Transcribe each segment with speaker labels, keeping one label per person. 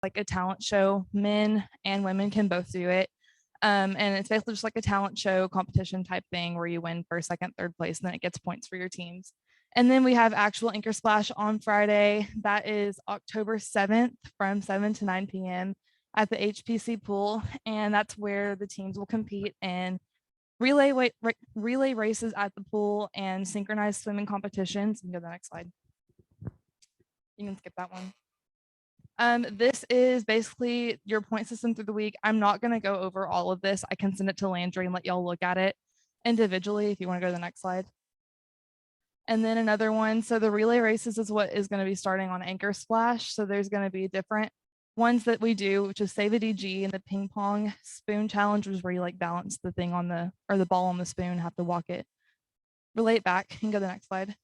Speaker 1: like a talent show. Men and women can both do it. And it's basically just like a talent show competition type thing where you win first, second, third place, and then it gets points for your teams. And then we have actual Anchor Splash on Friday. That is October 7th from 7 to 9 p.m. at the HPC pool. And that's where the teams will compete in relay races at the pool and synchronized swimming competitions. You can go to the next slide. You can skip that one. This is basically your point system through the week. I'm not going to go over all of this. I can send it to Landry and let y'all look at it individually if you want to go to the next slide. And then another one. So the relay races is what is going to be starting on Anchor Splash. So there's going to be different ones that we do, which is Save a DG and the ping pong spoon challenge, which is where you like balance the thing on the, or the ball on the spoon, have to walk it, relate back. You can go to the next slide.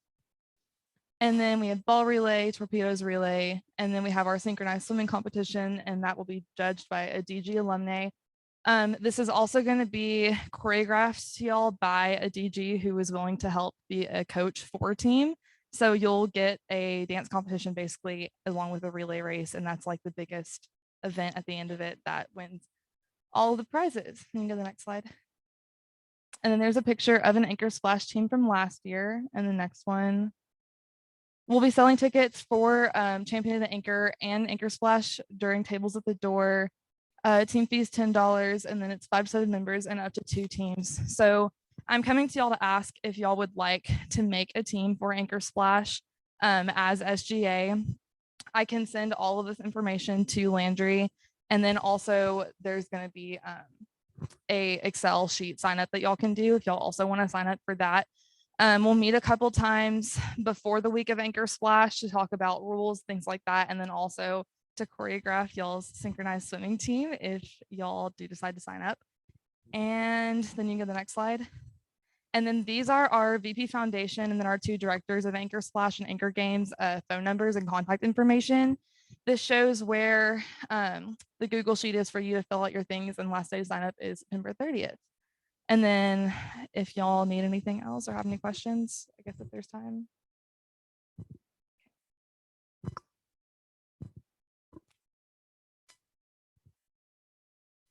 Speaker 1: And then we have ball relay, torpedoes relay, and then we have our synchronized swimming competition, and that will be judged by a DG alumni. This is also going to be choreographed to y'all by a DG who is willing to help be a coach for a team. So you'll get a dance competition basically along with a relay race, and that's like the biggest event at the end of it that wins all the prizes. You can go to the next slide. And then there's a picture of an Anchor Splash team from last year, and the next one. We'll be selling tickets for Champion of the Anchor and Anchor Splash during tables at the door. Team fee is $10, and then it's 5 to 7 members and up to 2 teams. So I'm coming to y'all to ask if y'all would like to make a team for Anchor Splash as SGA. I can send all of this information to Landry, and then also there's going to be a Excel sheet sign up that y'all can do if y'all also want to sign up for that. We'll meet a couple times before the week of Anchor Splash to talk about rules, things like that, and then also to choreograph y'all's synchronized swimming team if y'all do decide to sign up. And then you can go to the next slide. And then these are our VP Foundation and then our 2 directors of Anchor Splash and Anchor Games phone numbers and contact information. This shows where the Google Sheet is for you to fill out your things, and last day to sign up is September 30th. And then if y'all need anything else or have any questions, I guess if there's time.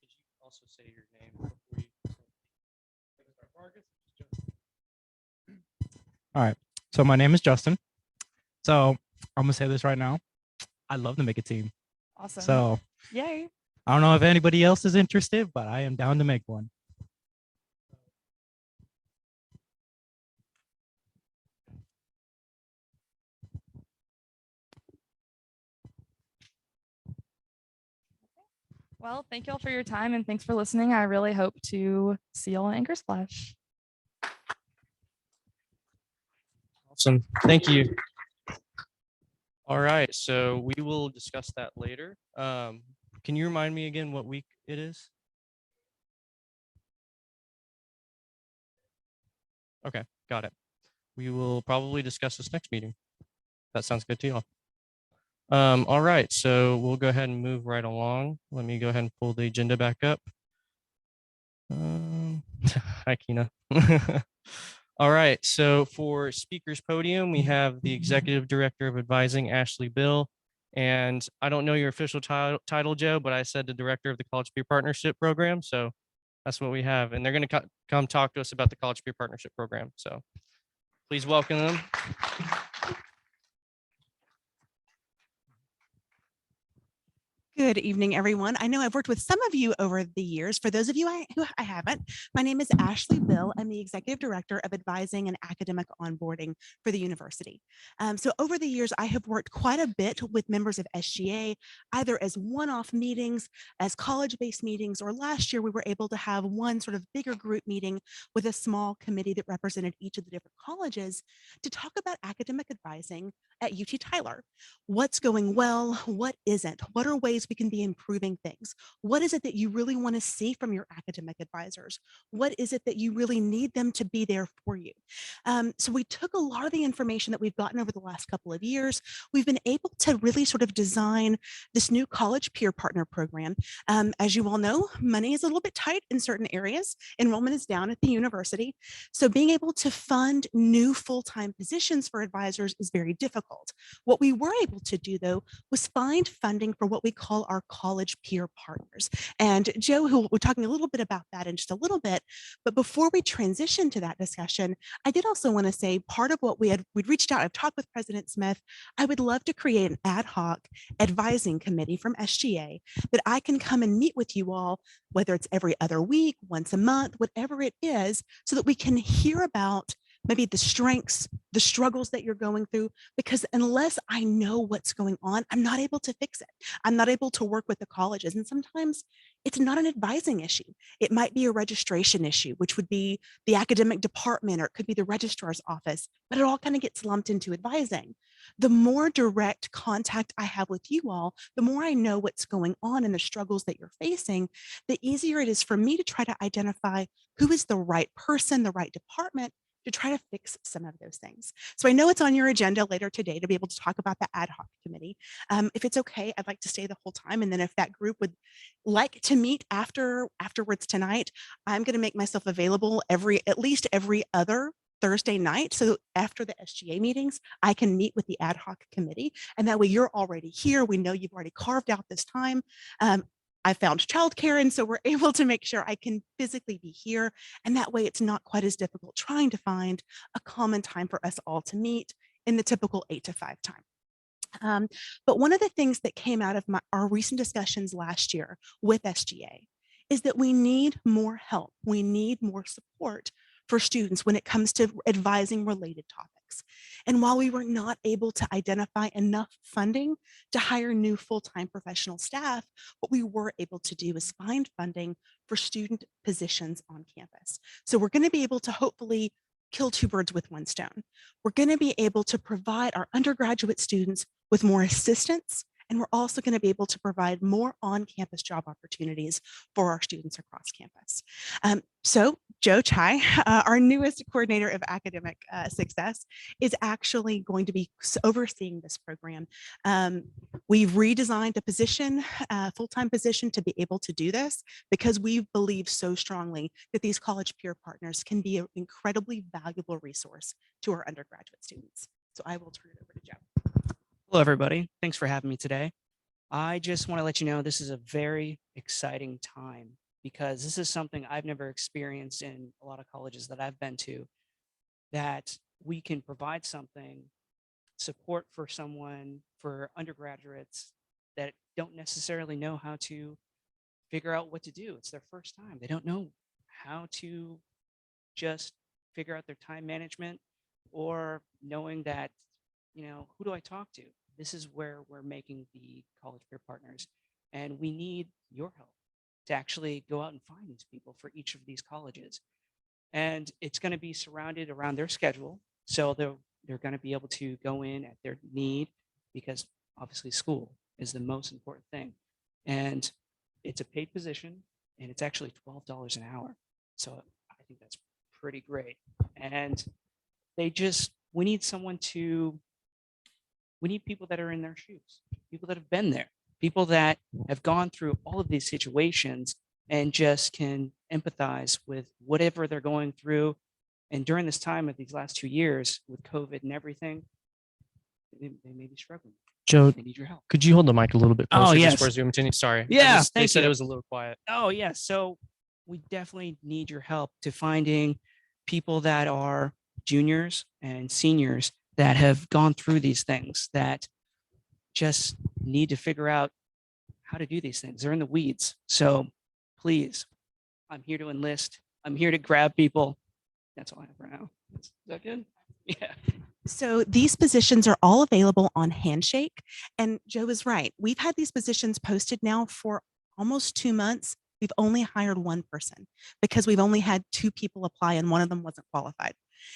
Speaker 2: Did you also say your name before you
Speaker 3: All right, so my name is Justin. So I'm gonna say this right now. I'd love to make a team.
Speaker 1: Awesome.
Speaker 3: So
Speaker 1: yay.
Speaker 3: I don't know if anybody else is interested, but I am down to make one.
Speaker 1: Well, thank y'all for your time and thanks for listening. I really hope to see y'all at Anchor Splash.
Speaker 2: Awesome. Thank you. All right. So we will discuss that later. Can you remind me again what week it is? Okay, got it. We will probably discuss this next meeting. That sounds good to y'all. All right, so we'll go ahead and move right along. Let me go ahead and pull the agenda back up. Hi, Kina. All right, so for speakers podium, we have the Executive Director of Advising, Ashley Bill. And I don't know your official title, Joe, but I said the Director of the College Peer Partnership Program. So that's what we have. And they're going to come talk to us about the College Peer Partnership Program. So please welcome them.
Speaker 4: Good evening, everyone. I know I've worked with some of you over the years. For those of you who I haven't, my name is Ashley Bill. I'm the Executive Director of Advising and Academic Onboarding for the university. So over the years, I have worked quite a bit with members of SGA, either as one-off meetings, as college-based meetings, or last year we were able to have one sort of bigger group meeting with a small committee that represented each of the different colleges to talk about academic advising at UT Tyler. What's going well? What isn't? What are ways we can be improving things? What is it that you really want to see from your academic advisors? What is it that you really need them to be there for you? So we took a lot of the information that we've gotten over the last couple of years. We've been able to really sort of design this new college peer partner program. As you all know, money is a little bit tight in certain areas. Enrollment is down at the university. So being able to fund new full-time positions for advisors is very difficult. What we were able to do, though, was find funding for what we call well our college peer partners. And Joe, who we're talking a little bit about that in just a little bit, but before we transition to that discussion, I did also want to say part of what we'd reached out, I've talked with President Smith, I would love to create an ad hoc advising committee from SGA that I can come and meet with you all, whether it's every other week, once a month, whatever it is, so that we can hear about maybe the strengths, the struggles that you're going through, because unless I know what's going on, I'm not able to fix it. I'm not able to work with the colleges. And sometimes it's not an advising issue. It might be a registration issue, which would be the academic department, or it could be the registrar's office, but it all kind of gets lumped into advising. The more direct contact I have with you all, the more I know what's going on and the struggles that you're facing, the easier it is for me to try to identify who is the right person, the right department to try to fix some of those things. So I know it's on your agenda later today to be able to talk about the ad hoc committee. If it's okay, I'd like to stay the whole time. And then if that group would like to meet afterwards tonight, I'm going to make myself available at least every other Thursday night. So after the SGA meetings, I can meet with the ad hoc committee. And that way you're already here. We know you've already carved out this time. I found childcare, and so we're able to make sure I can physically be here. And that way it's not quite as difficult trying to find a common time for us all to meet in the typical 8 to 5 time. But one of the things that came out of our recent discussions last year with SGA is that we need more help. We need more support for students when it comes to advising related topics. And while we were not able to identify enough funding to hire new full-time professional staff, what we were able to do is find funding for student positions on campus. So we're going to be able to hopefully kill two birds with one stone. We're going to be able to provide our undergraduate students with more assistance, and we're also going to be able to provide more on-campus job opportunities for our students across campus. So Joe Chai, our newest coordinator of academic success, is actually going to be overseeing this program. We've redesigned a position, full-time position, to be able to do this because we believe so strongly that these college peer partners can be an incredibly valuable resource to our undergraduate students. So I will turn it over to Joe.
Speaker 5: Hello, everybody. Thanks for having me today. I just want to let you know this is a very exciting time because this is something I've never experienced in a lot of colleges that I've been to, that we can provide something, support for someone, for undergraduates that don't necessarily know how to figure out what to do. It's their first time. They don't know how to just figure out their time management, or knowing that, who do I talk to? This is where we're making the college peer partners, and we need your help to actually go out and find these people for each of these colleges. And it's going to be surrounded around their schedule. So they're going to be able to go in at their need, because obviously school is the most important thing. And it's a paid position, and it's actually $12 an hour. So I think that's pretty great. And we need people that are in their shoes, people that have been there, people that have gone through all of these situations and just can empathize with whatever they're going through. And during this time of these last 2 years with COVID and everything, they may be struggling.
Speaker 2: Joe,
Speaker 5: they need your help.
Speaker 2: could you hold the mic a little bit closer?
Speaker 5: Oh, yes.
Speaker 2: Just for Zoom attending? Sorry.
Speaker 5: Yeah,
Speaker 2: They
Speaker 5: thank
Speaker 2: said
Speaker 5: you.
Speaker 2: it was a little quiet.
Speaker 5: Oh, yeah. So we definitely need your help to finding people that are juniors and seniors that have gone through these things, that just need to figure out how to do these things. They're in the weeds. So please, I'm here to enlist. I'm here to grab people. That's all I have for now. Is that good? Yeah.
Speaker 4: So these positions are all available on Handshake. And Joe is right. We've had these positions posted now for almost 2 months. We've only hired one person because we've only had 2 people apply and one of them wasn't qualified.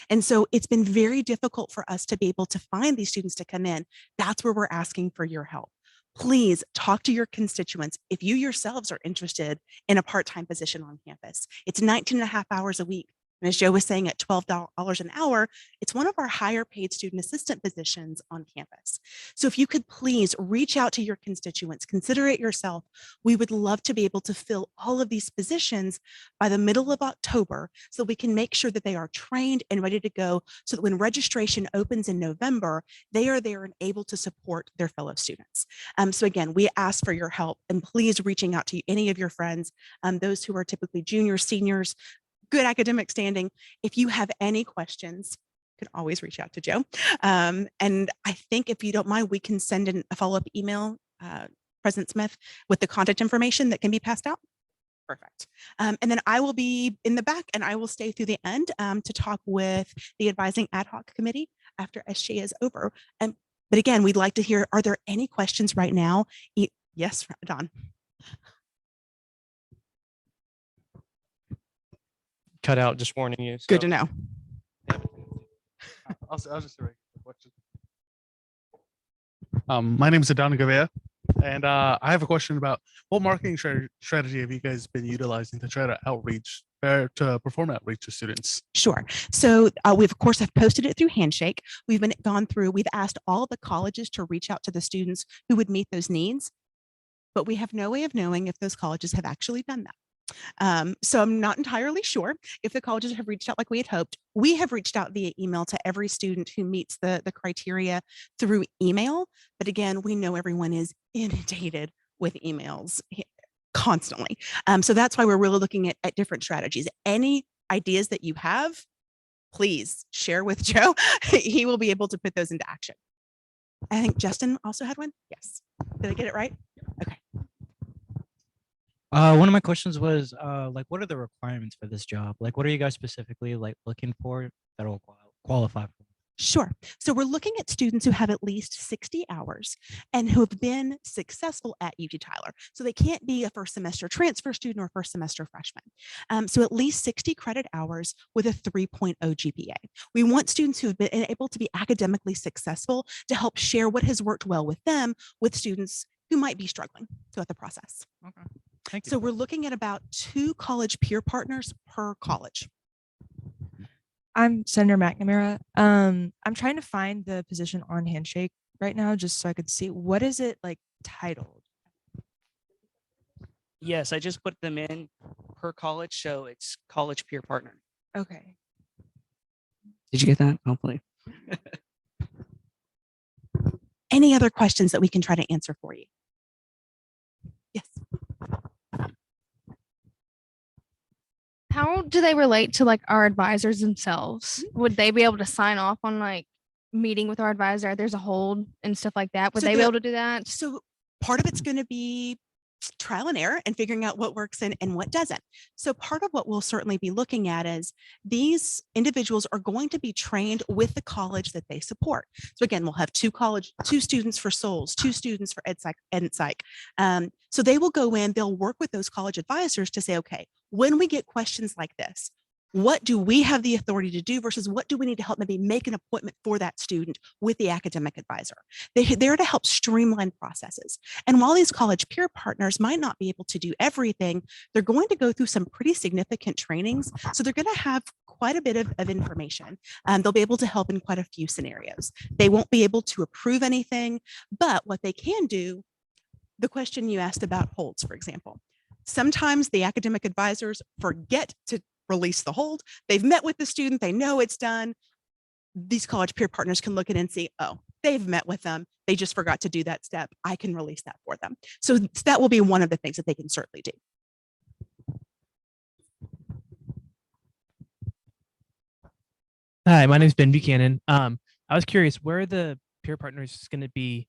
Speaker 4: And so it's been very difficult for us to be able to find these students to come in. That's where we're asking for your help. Please talk to your constituents. If you yourselves are interested in a part-time position on campus, it's 19 and a half hours a week. And as Joe was saying, at $12 an hour, it's one of our higher paid student assistant positions on campus. So if you could please reach out to your constituents, consider it yourself. We would love to be able to fill all of these positions by the middle of October so we can make sure that they are trained and ready to go so that when registration opens in November, they are there and able to support their fellow students. So again, we ask for your help and please reaching out to any of your friends, those who are typically juniors, seniors, good academic standing. If you have any questions, you can always reach out to Joe. And I think if you don't mind, we can send in a follow-up email, President Smith, with the contact information that can be passed out. Perfect. And then I will be in the back and I will stay through the end to talk with the advising ad hoc committee after SGA is over. But again, we'd like to hear, are there any questions right now? Yes, Don.
Speaker 2: Cut out, just warning you.
Speaker 4: Good to know.
Speaker 6: I'll just direct the question. My name is Adana Gavea, and I have a question about what marketing strategy have you guys been utilizing to try to outreach or to perform outreach to students?
Speaker 4: Sure. So we of course have posted it through Handshake. We've asked all the colleges to reach out to the students who would meet those needs, but we have no way of knowing if those colleges have actually done that. So I'm not entirely sure if the colleges have reached out like we had hoped. We have reached out via email to every student who meets the criteria through email. But again, we know everyone is inundated with emails constantly. So that's why we're really looking at different strategies. Any ideas that you have, please share with Joe. He will be able to put those into action. I think Justin also had one. Yes. Did I get it right? Okay.
Speaker 3: One of my questions was like, what are the requirements for this job? Like, what are you guys specifically like looking for that will qualify for?
Speaker 4: Sure. So we're looking at students who have at least 60 hours and who have been successful at UT Tyler. So they can't be a first semester transfer student or first semester freshman. So at least 60 credit hours with a 3.0 GPA. We want students who have been able to be academically successful to help share what has worked well with them with students who might be struggling throughout the process.
Speaker 3: Okay. Thank you.
Speaker 4: So we're looking at about 2 college peer partners per college.
Speaker 1: I'm Senator McNamara. I'm trying to find the position on Handshake right now, just so I could see what is it like titled.
Speaker 5: Yes, I just put them in per college, so it's college peer partner.
Speaker 1: Okay.
Speaker 5: Did you get that? Hopefully.
Speaker 4: Any other questions that we can try to answer for you? Yes.
Speaker 7: How do they relate to like our advisors themselves? Would they be able to sign off on like meeting with our advisor? There's a hold and stuff like that. Would
Speaker 4: So
Speaker 7: they be able to do that?
Speaker 4: So part of it's going to be trial and error and figuring out what works and what doesn't. So part of what we'll certainly be looking at is these individuals are going to be trained with the college that they support. So again, we'll have 2 students for SOLS, 2 students for EdPsych. So they will go in, they'll work with those college advisors to say, okay, when we get questions like this, what do we have the authority to do versus what do we need to help maybe make an appointment for that student with the academic advisor? They're there to help streamline processes. And while these college peer partners might not be able to do everything, they're going to go through some pretty significant trainings. So they're going to have quite a bit of information. They'll be able to help in quite a few scenarios. They won't be able to approve anything, but what they can do, the question you asked about holds, for example, sometimes the academic advisors forget to release the hold. They've met with the student. They know it's done. These college peer partners can look at it and see, oh, they've met with them. They just forgot to do that step. I can release that for them. So that will be one of the things that they can certainly do.
Speaker 8: Hi, my name is Ben Buchanan. I was curious, where are the peer partners going to be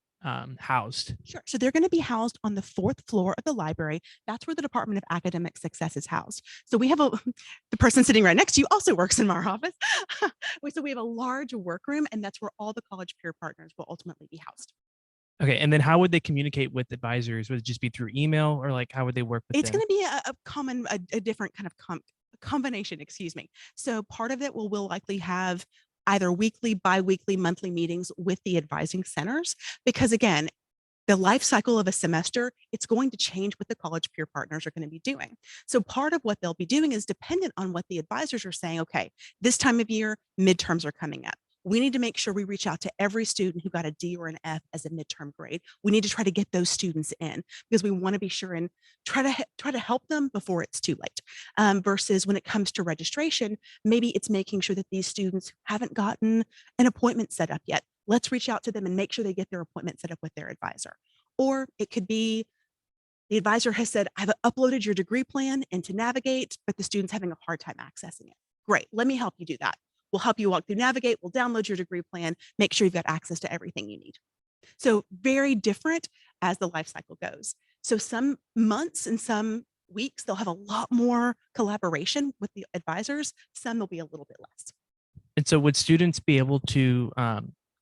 Speaker 8: housed?
Speaker 4: Sure. So they're going to be housed on the 4th floor of the library. That's where the Department of Academic Success is housed. So we have the person sitting right next to you also works in our office. So we have a large workroom, and that's where all the college peer partners will ultimately be housed.
Speaker 8: Okay, and then how would they communicate with advisors? Would it just be through email, or like how would they work with
Speaker 4: It's
Speaker 8: them?
Speaker 4: going to be a different kind of combination, excuse me. So part of it will likely have either weekly, bi-weekly, monthly meetings with the advising centers, because again, the life cycle of a semester, it's going to change what the college peer partners are going to be doing. So part of what they'll be doing is dependent on what the advisors are saying. Okay, this time of year, midterms are coming up. We need to make sure we reach out to every student who got a D or an F as a midterm grade. We need to try to get those students in because we want to be sure and try to help them before it's too late. Versus when it comes to registration, maybe it's making sure that these students haven't gotten an appointment set up yet. Let's reach out to them and make sure they get their appointment set up with their advisor. Or it could be the advisor has said, I've uploaded your degree plan into Navigate, but the student's having a hard time accessing it. Great, let me help you do that. We'll help you walk through Navigate. We'll download your degree plan, make sure you've got access to everything you need. So very different as the life cycle goes. So some months and some weeks, they'll have a lot more collaboration with the advisors. Some will be a little bit less.
Speaker 8: And so would students be able to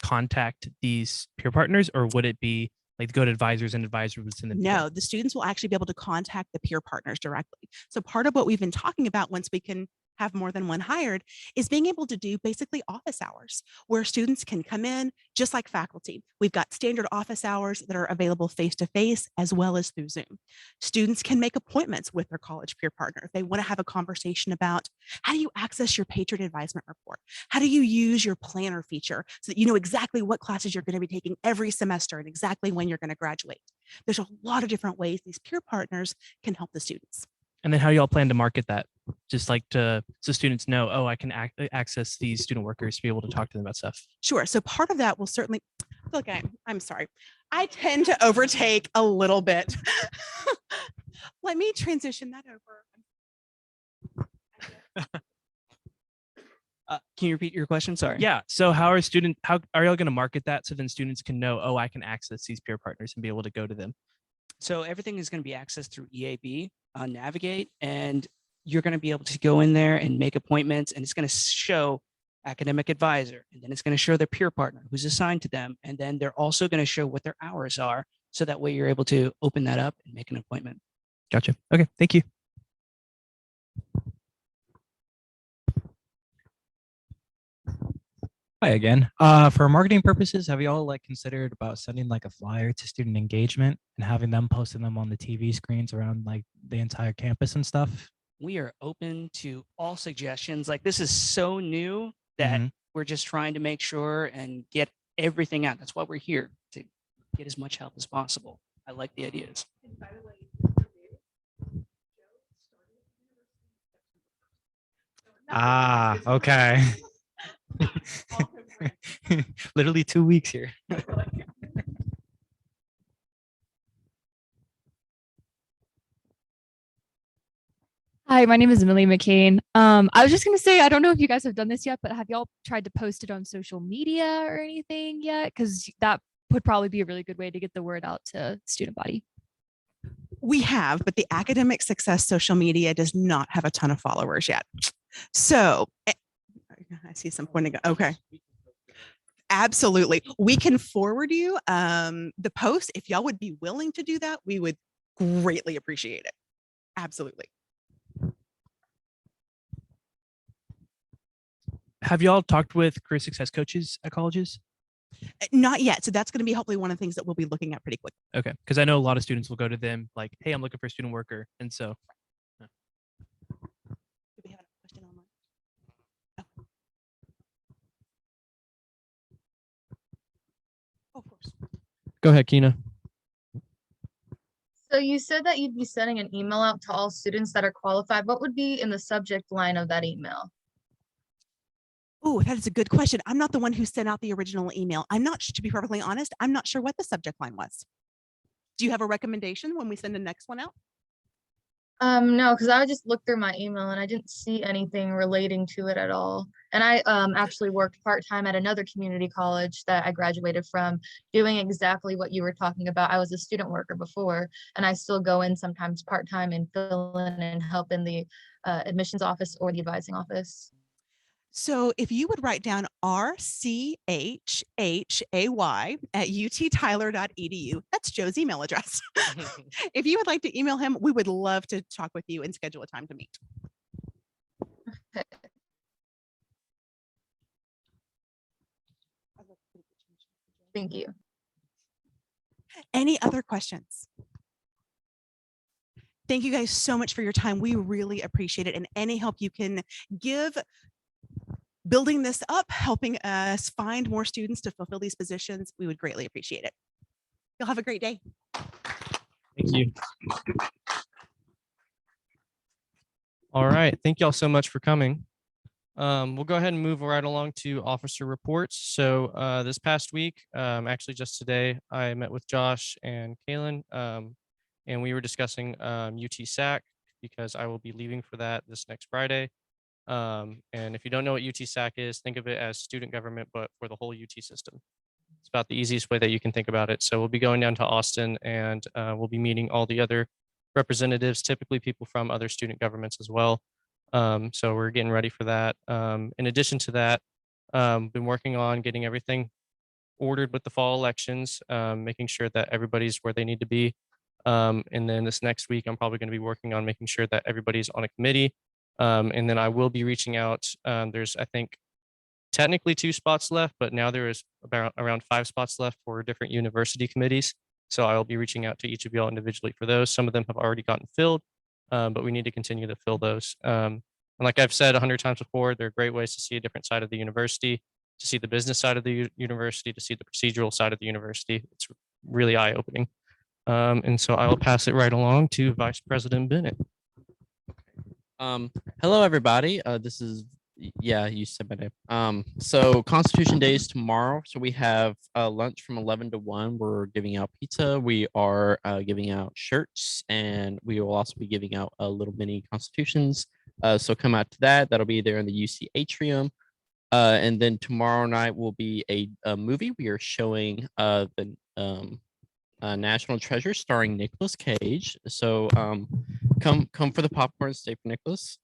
Speaker 8: contact these peer partners, or would it be like go to advisors and advisors would send them?
Speaker 4: No, the students will actually be able to contact the peer partners directly. So part of what we've been talking about, once we can have more than one hired, is being able to do basically office hours where students can come in just like faculty. We've got standard office hours that are available face-to-face as well as through Zoom. Students can make appointments with their college peer partner if they want to have a conversation about how do you access your patron advisement report? How do you use your planner feature so that you know exactly what classes you're going to be taking every semester and exactly when you're going to graduate? There's a lot of different ways these peer partners can help the students.
Speaker 8: And then how y'all plan to market that? Just like so students know, oh, I can access these student workers to be able to talk to them about stuff.
Speaker 4: Sure. So part of that will certainly, look, I'm sorry. I tend to overtake a little bit. Let me transition that over.
Speaker 5: Can you repeat your question? Sorry.
Speaker 8: Yeah. So how are y'all going to market that so then students can know, oh, I can access these peer partners and be able to go to them?
Speaker 5: So everything is going to be accessed through EAB on Navigate, and you're going to be able to go in there and make appointments, and it's going to show academic advisor, and then it's going to show their peer partner who's assigned to them, and then they're also going to show what their hours are, so that way you're able to open that up and make an appointment.
Speaker 8: Gotcha. Okay. Thank you.
Speaker 3: Hi again. For marketing purposes, have you all like considered about sending like a flyer to student engagement and having them posting them on the TV screens around like the entire campus and stuff?
Speaker 5: We are open to all suggestions. Like, this is so new that we're just trying to make sure and get everything out. That's why we're here, to get as much help as possible. I like the ideas.
Speaker 3: Ah, okay. Literally 2 weeks here.
Speaker 1: Hi, my name is Emily McCain. I was just gonna say, I don't know if you guys have done this yet, but have y'all tried to post it on social media or anything yet? Because that would probably be a really good way to get the word out to student body.
Speaker 4: We have, but the academic success social media does not have a ton of followers yet. So I see some pointing. Okay. Absolutely. We can forward you the post. If y'all would be willing to do that, we would greatly appreciate it. Absolutely.
Speaker 8: Have y'all talked with career success coaches at colleges?
Speaker 4: Not yet. So that's going to be hopefully one of the things that we'll be looking at pretty quick.
Speaker 8: Okay. Because I know a lot of students will go to them like, hey, I'm looking for a student worker. And so.
Speaker 4: Do we have a question online? Oh, of course.
Speaker 2: Go ahead, Kina.
Speaker 9: So you said that you'd be sending an email out to all students that are qualified. What would be in the subject line of that email?
Speaker 4: Oh, that is a good question. I'm not the one who sent out the original email. To be perfectly honest, I'm not sure what the subject line was. Do you have a recommendation when we send the next one out?
Speaker 9: No, because I just looked through my email and I didn't see anything relating to it at all. And I actually worked part-time at another community college that I graduated from, doing exactly what you were talking about. I was a student worker before, and I still go in sometimes part-time and fill in and help in the admissions office or the advising office.
Speaker 4: So if you would write down RCHHAY at uttyler.edu, that's Joe's email address. If you would like to email him, we would love to talk with you and schedule a time to meet.
Speaker 9: Okay. Thank you.
Speaker 4: Any other questions? Thank you guys so much for your time. We really appreciate it. And any help you can give building this up, helping us find more students to fulfill these positions, we would greatly appreciate it. You'll have a great day.
Speaker 2: Thank you. All right. Thank y'all so much for coming. We'll go ahead and move right along to officer reports. So this past week, actually just today, I met with Josh and Kaylin, and we were discussing UT SAC because I will be leaving for that this next Friday. And if you don't know what UT SAC is, think of it as student government, but for the whole UT system. It's about the easiest way that you can think about it. So we'll be going down to Austin, and we'll be meeting all the other representatives, typically people from other student governments as well. So we're getting ready for that. In addition to that, been working on getting everything ordered with the fall elections, making sure that everybody's where they need to be. And then this next week, I'm probably going to be working on making sure that everybody's on a committee. And then I will be reaching out. There's, I think, technically 2 spots left, but now there is around 5 spots left for different university committees. So I'll be reaching out to each of y'all individually for those. Some of them have already gotten filled, but we need to continue to fill those. And like I've said 100 times before, they're great ways to see a different side of the university, to see the business side of the university, to see the procedural side of the university. It's really eye-opening. And so I will pass it right along to Vice President Bennett.
Speaker 10: Hello, everybody. This is, yeah, you said my name. So Constitution Day is tomorrow. So we have lunch from 11 to 1. We're giving out pizza. We are giving out shirts, and we will also be giving out little mini constitutions. So come out to that. That'll be there in the UC atrium. And then tomorrow night will be a movie. We are showing the National Treasure starring Nicolas Cage. So come for the popcorn, stay for Nicolas.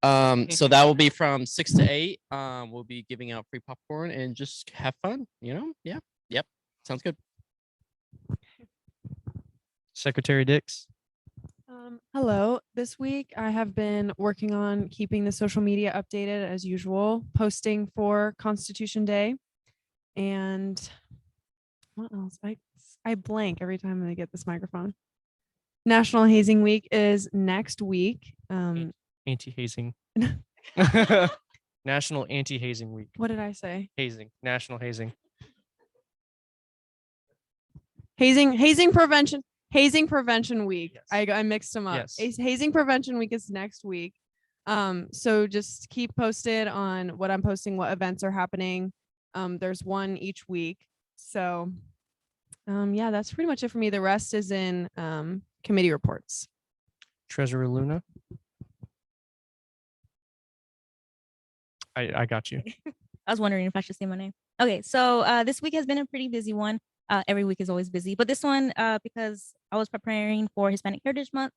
Speaker 10: So that will be from 6 to 8. We'll be giving out free popcorn and just have fun, you know? Yeah. Yep. Sounds good.
Speaker 2: Secretary Dix.
Speaker 11: Hello. This week I have been working on keeping the social media updated as usual, posting for Constitution Day. And what else? I blank every time I get this microphone. National Hazing Week is next week.
Speaker 2: Anti-hazing. National Anti-Hazing Week.
Speaker 11: What did I say?
Speaker 2: Hazing. National Hazing.
Speaker 11: Hazing Prevention Week.
Speaker 2: Yes.
Speaker 11: I mixed them up.
Speaker 2: Yes.
Speaker 11: Hazing Prevention Week is next week. So just keep posted on what I'm posting, what events are happening. There's one each week. So yeah, that's pretty much it for me. The rest is in committee reports.
Speaker 2: Treasurer Luna. I got you.
Speaker 12: I was wondering if I should say my name. Okay, so this week has been a pretty busy one. Every week is always busy, but this one, because I was preparing for Hispanic Heritage Month,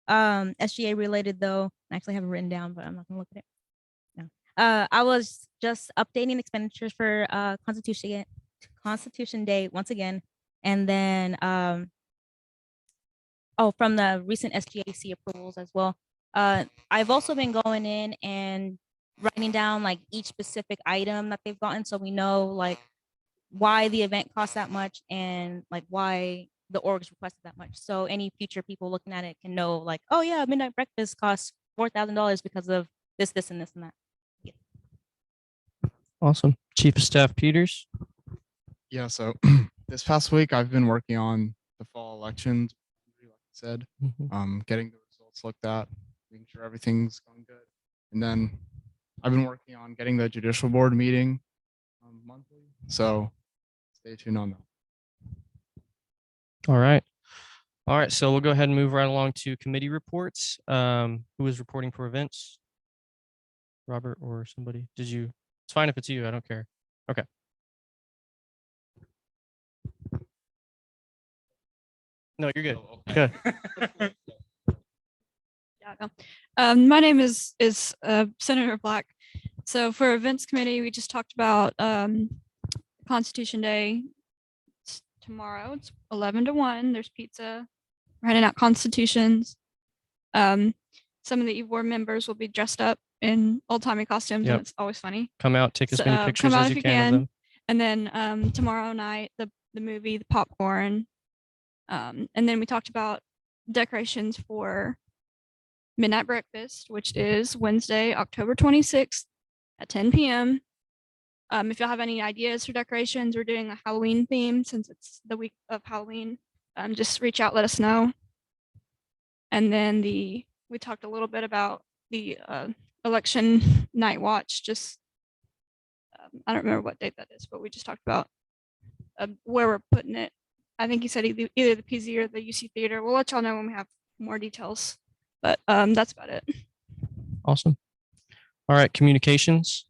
Speaker 12: SGA related though, I actually have it written down, but I'm not gonna look at it. No. I was just updating expenditures for Constitution Day once again, and then from the recent SGAC approvals as well. I've also been going in and writing down like each specific item that they've gotten, so we know like why the event costs that much and like why the orgs requested that much. So any future people looking at it can know like, oh yeah, midnight breakfast costs $4,000 because of this, this, and this and that. Yeah.
Speaker 2: Awesome. Chief of Staff Peters.
Speaker 13: Yeah, so this past week I've been working on the fall elections, like I said, getting the results looked at, making sure everything's going good. And then I've been working on getting the judicial board meeting monthly. So stay tuned on that.
Speaker 2: All right. All right. So we'll go ahead and move right along to committee reports. Who is reporting for events? Robert or somebody? Did you? It's fine if it's you. I don't care. Okay. No, you're good. Good.
Speaker 14: My name is Senator Black. So for events committee, we just talked about Constitution Day. It's tomorrow. It's 11 to 1. There's pizza. We're handing out constitutions. Some of the board members will be dressed up in old-timey costumes, and it's always funny.
Speaker 2: Come out, take as many pictures
Speaker 14: come out
Speaker 2: as
Speaker 14: if
Speaker 2: you can of them.
Speaker 14: And then tomorrow night, the movie, the popcorn. And then we talked about decorations for midnight breakfast, which is Wednesday, October 26th at 10 p.m. If y'all have any ideas for decorations, we're doing a Halloween theme since it's the week of Halloween. Just reach out, let us know. And then we talked a little bit about the election night watch. Just I don't remember what date that is, but we just talked about where we're putting it. I think he said either the PZ or the UC Theater. We'll let y'all know when we have more details. But that's about it.
Speaker 2: Awesome. All right, communications.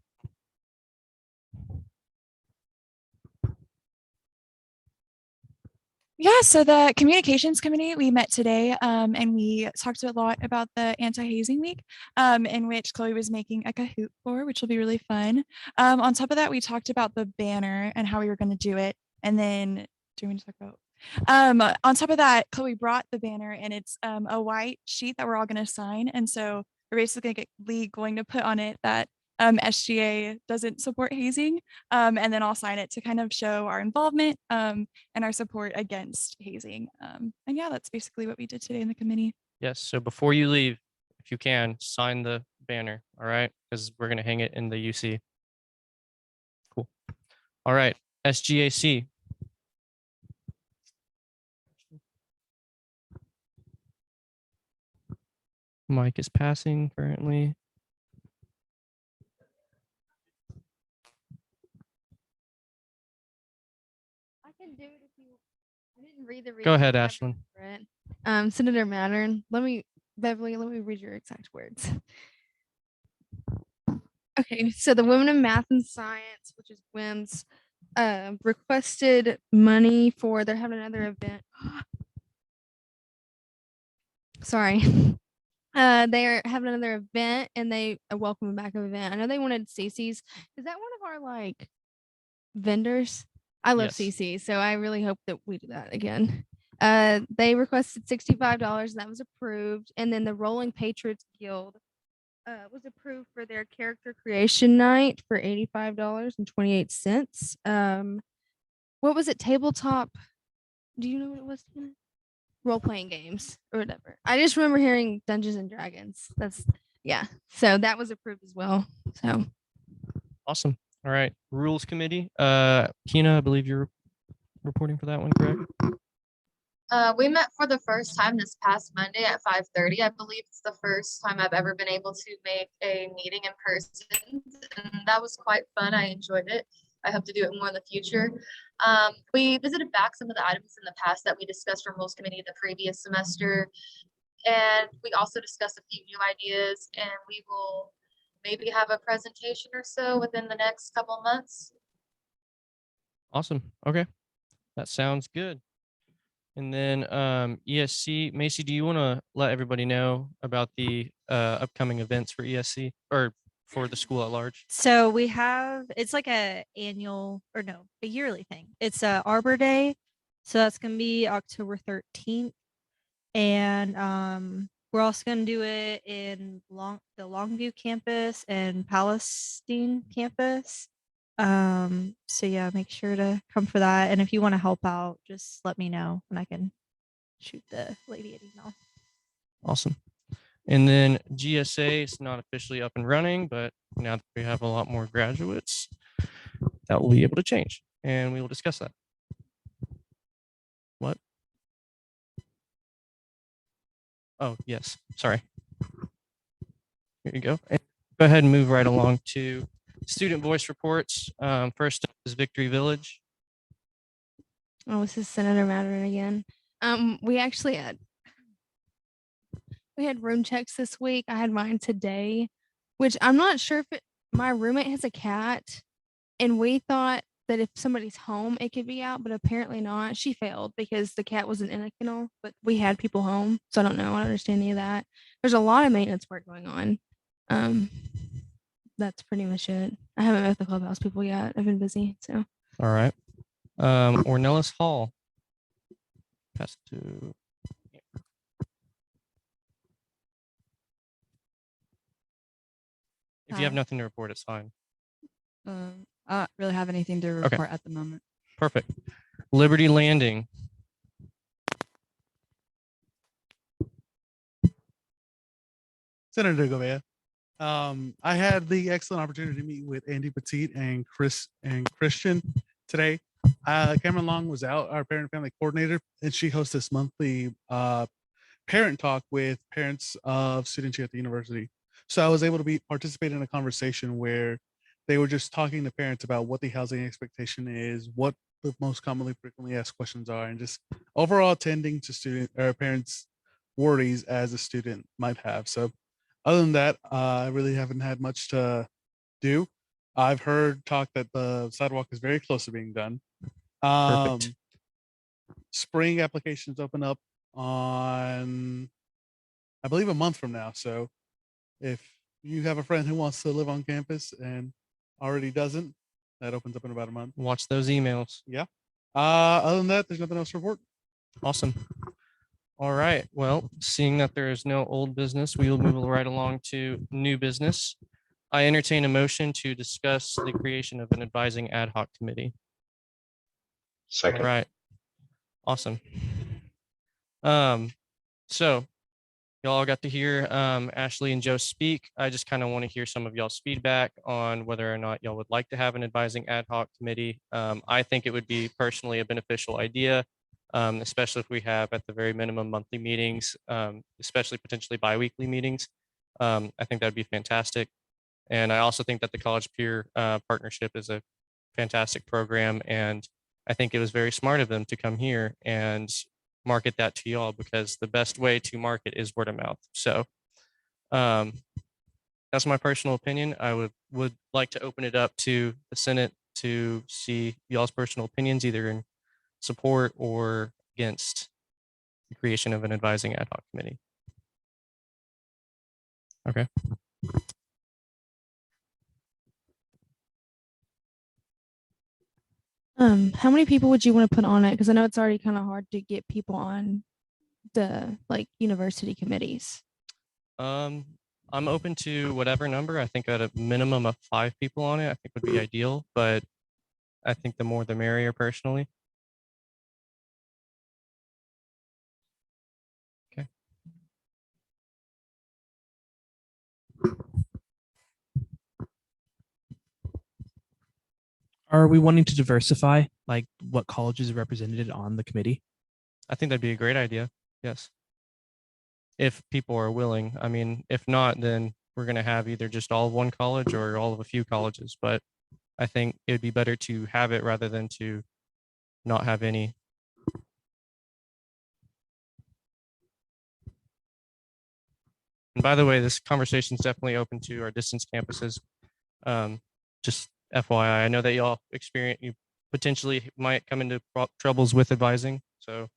Speaker 1: Yeah, so the communications committee, we met today and we talked a lot about the anti-hazing week in which Chloe was making a Kahoot for, which will be really fun. On top of that, we talked about the banner and how we were going to do it. And then do we want to talk about on top of that, Chloe brought the banner and it's a white sheet that we're all going to sign. And so we're basically going to put on it that SGA doesn't support hazing. And then I'll sign it to kind of show our involvement and our support against hazing. And yeah, that's basically what we did today in the committee.
Speaker 2: Yes. So before you leave, if you can, sign the banner. All right. Because we're going to hang it in the UC. Cool. All right. SGAC. Mike is passing currently.
Speaker 7: I can do it if you. I didn't read the.
Speaker 2: Go ahead,
Speaker 7: reading,
Speaker 2: Ashlyn.
Speaker 7: Senator Mattern, Beverly, let me read your exact words. Okay, so the Women in Math and Science, which is WIMS, requested money for they're having another event. Sorry. They are having another event and they a welcome back event. I know they wanted Cece's. Is that one of our like vendors? I love
Speaker 2: Yes.
Speaker 7: CC, so I really hope that we do that again. They requested $65 and that was approved. And then the Rolling Patriots Guild was approved for their character creation night for $85.28. What was it? Tabletop. Do you know what it was? Role playing games or whatever. I just remember hearing Dungeons and Dragons. Yeah. So that was approved as well. So
Speaker 2: Awesome. All right. Rules committee. Kina, I believe you're reporting for that one, correct?
Speaker 9: We met for the first time this past Monday at 5:30. I believe it's the first time I've ever been able to make a meeting in person, and that was quite fun. I enjoyed it. I hope to do it more in the future. We visited back some of the items in the past that we discussed from Rules Committee the previous semester, and we also discussed a few new ideas, and we will maybe have a presentation or so within the next couple months.
Speaker 2: Awesome. Okay. That sounds good. And then ESC, Macy, do you want to let everybody know about the upcoming events for ESC or for the school at large?
Speaker 15: So we have it's like a yearly thing. It's a Arbor Day. So that's gonna be October 13th. And we're also gonna do it in the Longview campus and Palestine campus. So yeah, make sure to come for that. And if you want to help out, just let me know and I can shoot the lady an email.
Speaker 2: Awesome. And then GSA is not officially up and running, but now that we have a lot more graduates, that will be able to change. And we will discuss that. What? Oh, yes. Sorry. Here you go. And go ahead and move right along to student voice reports. First up is Victory Village.
Speaker 7: oh, this is Senator Mattern again. We actually had room checks this week. I had mine today, which I'm not sure if my roommate has a cat, and we thought that if somebody's home, it could be out, but apparently not. She failed because the cat wasn't in a kennel, but we had people home, so I don't know. I don't understand any of that. There's a lot of maintenance work going on. That's pretty much it. I haven't met the clubhouse people yet. I've been busy, so.
Speaker 2: All right. Ornelas Hall. Pass to. If you have
Speaker 16: Hi.
Speaker 2: nothing to report, it's fine.
Speaker 16: I don't really have anything to
Speaker 2: Okay.
Speaker 16: report at the moment.
Speaker 2: Perfect. Liberty Landing.
Speaker 6: Senator Govea. I had the excellent opportunity to meet with Andy Petit and Christian today. Cameron Long was out, our parent family coordinator, and she hosts this monthly parent talk with parents of students here at the university. So I was able to participate in a conversation where they were just talking to parents about what the housing expectation is, what the most commonly frequently asked questions are, and just overall attending to student or parents' worries as a student might have. So other than that, I really haven't had much to do. I've heard talk that the sidewalk is very close to being done.
Speaker 2: Perfect.
Speaker 6: Spring applications open up on, I believe, a month from now. So if you have a friend who wants to live on campus and already doesn't, that opens up in about a month.
Speaker 2: Watch those emails.
Speaker 6: Yeah. Other than that, there's nothing else to report.
Speaker 2: Awesome. All right. Well, seeing that there is no old business, we will move right along to new business. I entertain a motion to discuss the creation of an advising ad hoc committee.
Speaker 17: Second.
Speaker 2: All right. Awesome. So y'all got to hear Ashley and Joe speak. I just kind of want to hear some of y'all's feedback on whether or not y'all would like to have an advising ad hoc committee. I think it would be personally a beneficial idea, especially if we have at the very minimum monthly meetings, especially potentially biweekly meetings. I think that'd be fantastic. And I also think that the College Peer Partnership is a fantastic program. And I think it was very smart of them to come here and market that to y'all, because the best way to market is word of mouth. So that's my personal opinion. I would like to open it up to the Senate to see y'all's personal opinions, either in support or against the creation of an advising ad hoc committee. Okay.
Speaker 7: How many people would you want to put on it? Because I know it's already kind of hard to get people on the university committees.
Speaker 2: I'm open to whatever number. I think at a minimum of 5 people on it, I think would be ideal, but I think the more the merrier personally. Okay.
Speaker 8: Are we wanting to diversify like what colleges are represented on the committee?
Speaker 2: I think that'd be a great idea. Yes. If people are willing. I mean, if not, then we're going to have either just all of one college or all of a few colleges. But I think it would be better to have it rather than to not have any. And by the way, this conversation is definitely open to our distance campuses. Just FYI, I know that y'all you potentially might come into troubles with advising. So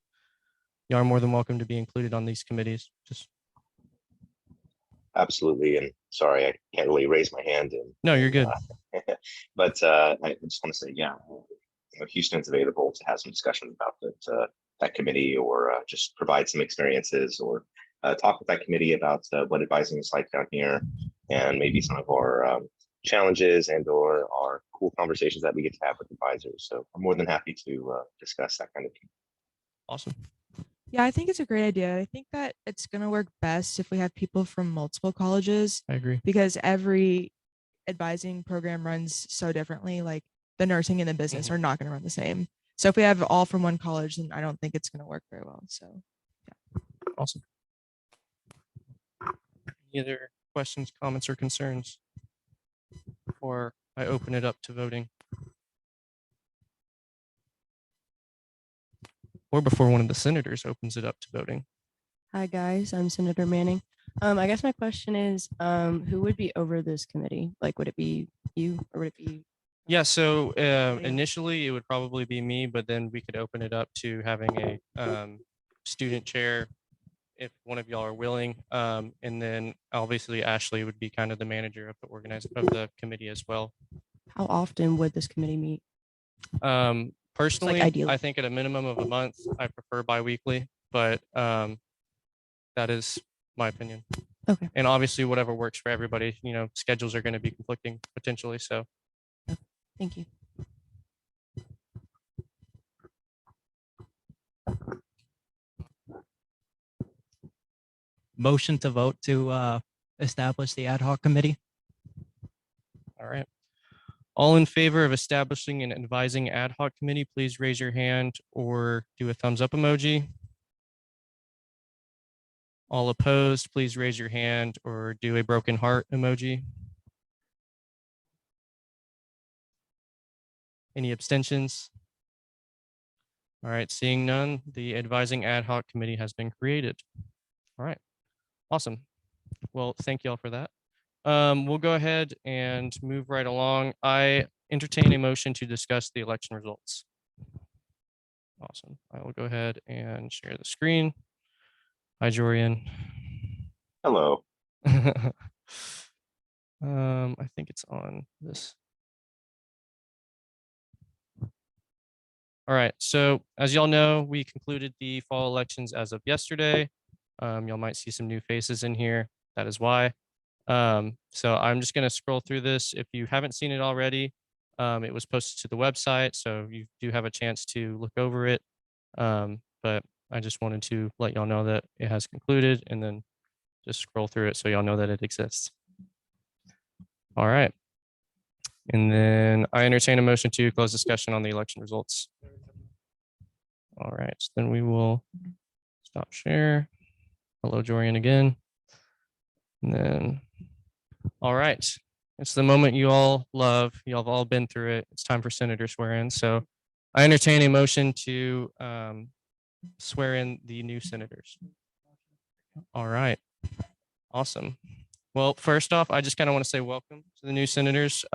Speaker 2: you are more than welcome to be included on these committees. Just
Speaker 17: Absolutely. And sorry, I can't really raise my hand.
Speaker 2: No, you're good.
Speaker 17: But I just want to say, yeah, Houston's available to have some discussion about that committee, or just provide some experiences, or talk with that committee about what advising is like down here, and maybe some of our challenges and or our cool conversations that we get to have with advisors. So I'm more than happy to discuss that kind of thing.
Speaker 2: Awesome.
Speaker 18: Yeah, I think it's a great idea. I think that it's going to work best if we have people from multiple colleges.
Speaker 2: I agree.
Speaker 18: Because every advising program runs so differently. Like the nursing and the business are not going to run the same. So if we have all from one college, then I don't think it's going to work very well. So yeah.
Speaker 2: Awesome. Any other questions, comments, or concerns before I open it up to voting? Or before one of the senators opens it up to voting?
Speaker 19: Hi guys, I'm Senator Manning. I guess my question is, who would be over this committee? Like, would it be you or would it be?
Speaker 2: Yeah, so initially it would probably be me, but then we could open it up to having a student chair if one of y'all are willing. And then obviously Ashley would be kind of the manager of the committee as well.
Speaker 19: How often would this committee meet?
Speaker 2: Personally,
Speaker 19: ideally.
Speaker 2: I think at a minimum of a month. I prefer biweekly, but that is my opinion.
Speaker 19: Okay.
Speaker 2: And obviously whatever works for everybody, schedules are going to be conflicting potentially. So
Speaker 19: Thank you.
Speaker 3: Motion to vote to establish the ad hoc committee.
Speaker 2: All right. All in favor of establishing an advising ad hoc committee, please raise your hand or do a thumbs up emoji. All opposed, please raise your hand or do a broken heart emoji. Any abstentions? All right, seeing none, the advising ad hoc committee has been created. All right, awesome. Well, thank you all for that. We'll go ahead and move right along. I entertain a motion to discuss the election results. Awesome. I will go ahead and share the screen. Hi, Jorian.
Speaker 17: Hello.
Speaker 2: I think it's on this. All right, so as y'all know, we concluded the fall elections as of yesterday. Y'all might see some new faces in here. That is why. So I'm just gonna scroll through this. If you haven't seen it already, it was posted to the website, so you do have a chance to look over it. But I just wanted to let y'all know that it has concluded and then just scroll through it so y'all know that it exists. All right. And then I entertain a motion to close discussion on the election results. All right, so then we will stop share. Hello, Jorian again. And then, all right. It's the moment you all love. You all have all been through it. It's time for senator swear in. So I entertain a motion to swear in the new senators. All right. Awesome. Well, first off, I just kind of want to say welcome to the new senators.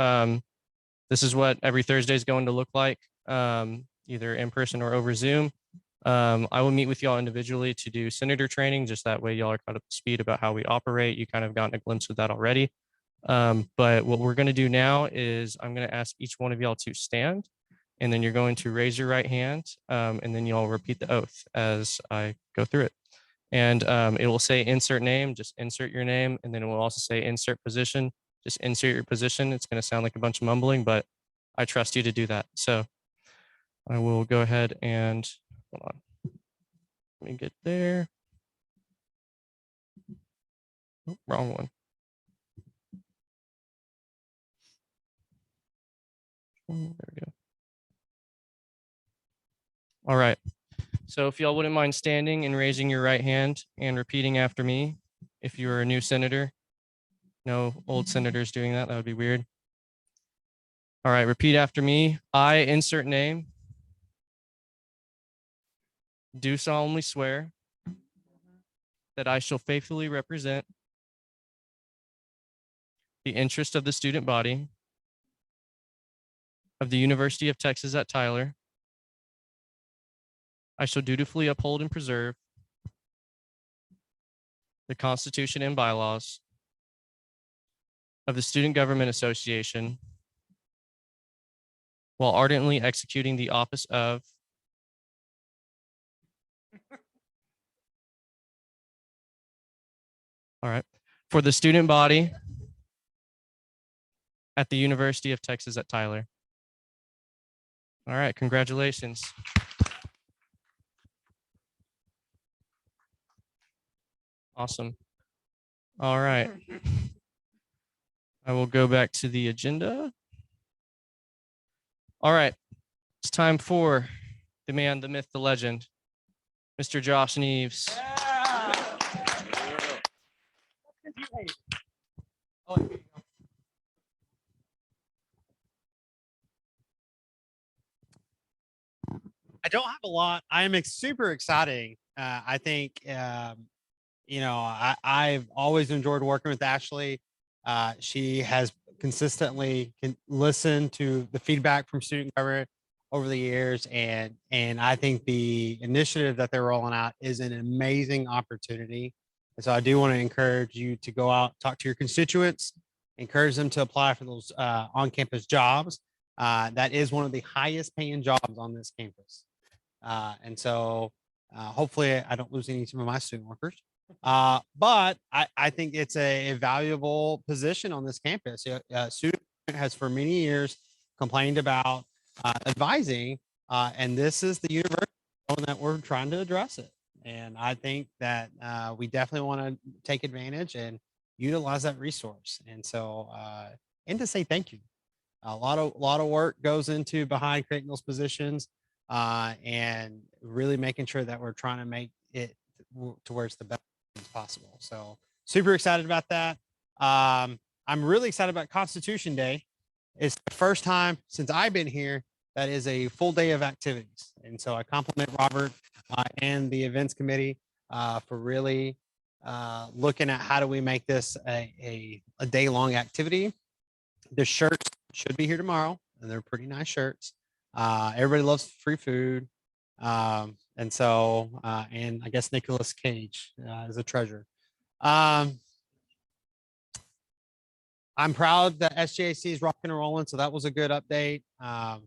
Speaker 2: This is what every Thursday is going to look like, either in person or over Zoom. I will meet with y'all individually to do senator training. Just that way y'all are caught up to speed about how we operate. You kind of gotten a glimpse of that already. But what we're going to do now is I'm going to ask each one of y'all to stand, and then you're going to raise your right hand, and then y'all repeat the oath as I go through it. And it will say insert name, just insert your name, and then it will also say insert position, just insert your position. It's going to sound like a bunch of mumbling, but I trust you to do that. So I will go ahead and, hold on, let me get there. Oh, wrong one. There we go. All right. So if y'all wouldn't mind standing and raising your right hand and repeating after me, if you are a new senator. No old senators doing that. That would be weird. All right, repeat after me. I insert name. Do solemnly swear that I shall faithfully represent the interest of the student body of the University of Texas at Tyler. I shall dutifully uphold and preserve the Constitution and bylaws of the Student Government Association while ardently executing the office of all right, for the student body at the University of Texas at Tyler. All right, congratulations. Awesome. All right. I will go back to the agenda. All right, it's time for the man, the myth, the legend, Mr. Josh Neves.
Speaker 20: I don't have a lot. I am super exciting. I think, I've always enjoyed working with Ashley. She has consistently listened to the feedback from student government over the years. And I think the initiative that they're rolling out is an amazing opportunity. And so I do want to encourage you to go out, talk to your constituents, encourage them to apply for those on-campus jobs. That is one of the highest paying jobs on this campus. And so hopefully I don't lose any of my student workers. But I think it's a valuable position on this campus. Student has for many years complained about advising, and this is the university that we're trying to address it. And I think that we definitely want to take advantage. And utilize that resource. And so, and to say thank you. A lot of work goes into behind creating those positions, and really making sure that we're trying to make it to where it's the best as possible. So super excited about that. I'm really excited about Constitution Day. It's the first time since I've been here that is a full day of activities. And so I compliment Robert and the events committee for really looking at how do we make this a day-long activity. The shirts should be here tomorrow, and they're pretty nice shirts. Everybody loves free food. And so, and I guess Nicolas Cage is a treasure. I'm proud that SGAC is rocking and rolling. So that was a good update. A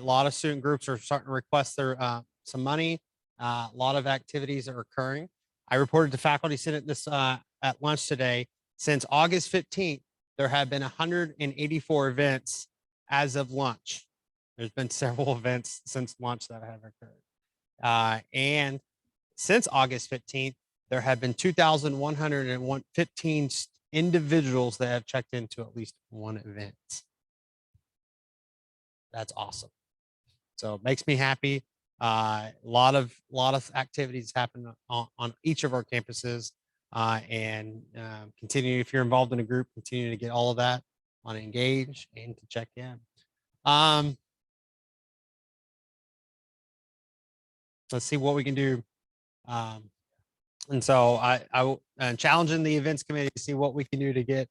Speaker 20: lot of student groups are starting to request their some money. A lot of activities are occurring. I reported to Faculty Senate this at lunch today. Since August 15th, there have been 184 events as of lunch. There's been several events since lunch that have occurred. And since August 15th, there have been 2,115 individuals that have checked into at least one event. That's awesome. So it makes me happy. A lot of activities happen on each of our campuses, and continue, if you're involved in a group, continue to get all of that on Engage and to check in. Let's see what we can do. And so I'm challenging the events committee to see what we can do to get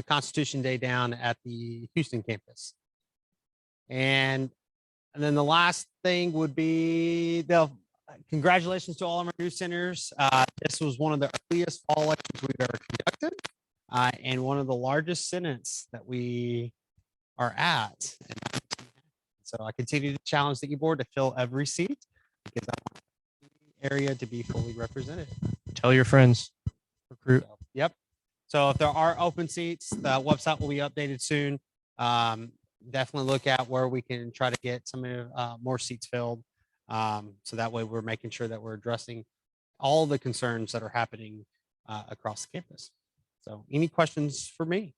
Speaker 20: Constitution Day down at the Houston campus. And then the last thing would be congratulations to all of our new centers. This was one of the earliest fall elections we've ever conducted, and one of the largest senates that we are at. So I continue to challenge the e-board to fill every seat because I want the area to be fully represented.
Speaker 2: Tell your friends. Recruit.
Speaker 20: So, yep. So if there are open seats, the website will be updated soon. Definitely look at where we can try to get some more seats filled. So that way we're making sure that we're addressing all the concerns that are happening across the campus. So any questions for me?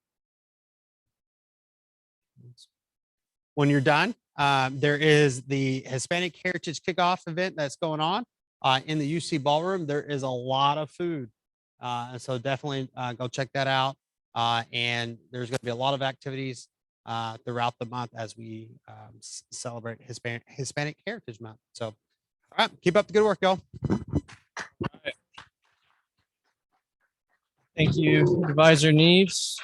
Speaker 20: When you're done, there is the Hispanic Heritage Kickoff event that's going on in the UC Ballroom. There is a lot of food. And so definitely go check that out. And there's going to be a lot of activities throughout the month as we celebrate Hispanic Heritage Month. So, all right, keep up the good work, y'all.
Speaker 2: Right. Thank you, Advisor Neves.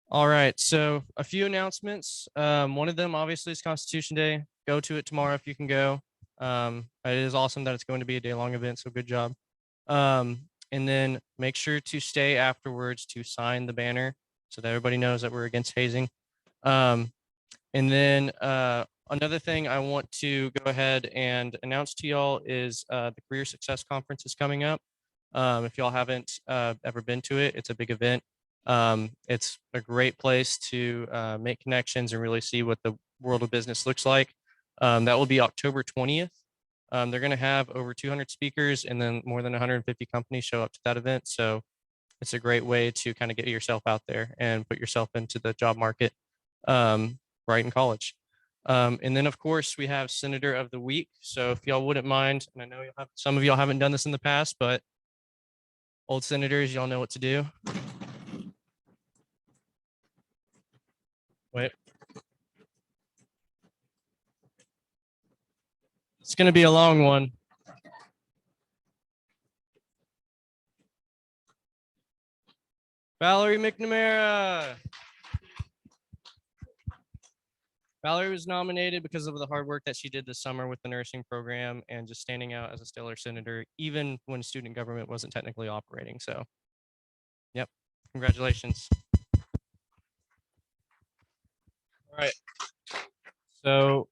Speaker 2: All right, so a few announcements. One of them obviously is Constitution Day. Go to it tomorrow if you can go. It is awesome that it's going to be a day-long event, so good job. And then make sure to stay afterwards to sign the banner so that everybody knows that we're against hazing. And then another thing I want to go ahead and announce to y'all is the Career Success Conference is coming up. If y'all haven't ever been to it, it's a big event. It's a great place to make connections and really see what the world of business looks like. That will be October 20th. They're going to have over 200 speakers and then more than 150 companies show up to that event. So it's a great way to kind of get yourself out there and put yourself into the job market right in college. And then of course we have Senator of the Week. So if y'all wouldn't mind, and I know some of y'all haven't done this in the past, but old senators, y'all know what to do. Wait. It's going to be a long one. Valerie McNamara. Valerie was nominated because of the hard work that she did this summer with the nursing program and just standing out as a stellar senator, even when student government wasn't technically operating. So, yep, congratulations. All right. So,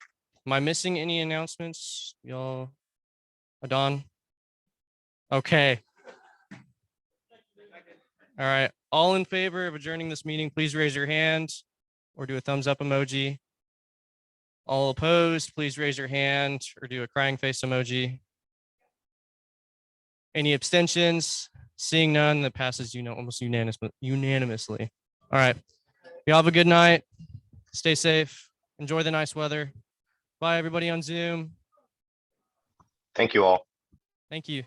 Speaker 2: am I missing any announcements, y'all? Adon? Okay. All right. All in favor of adjourning this meeting, please raise your hand or do a thumbs up emoji. All opposed, please raise your hand or do a crying face emoji. Any abstentions? Seeing none, that passes almost unanimously. All right. Y'all have a good night. Stay safe. Enjoy the nice weather. Bye, everybody on Zoom.
Speaker 17: Thank you all.
Speaker 2: Thank you.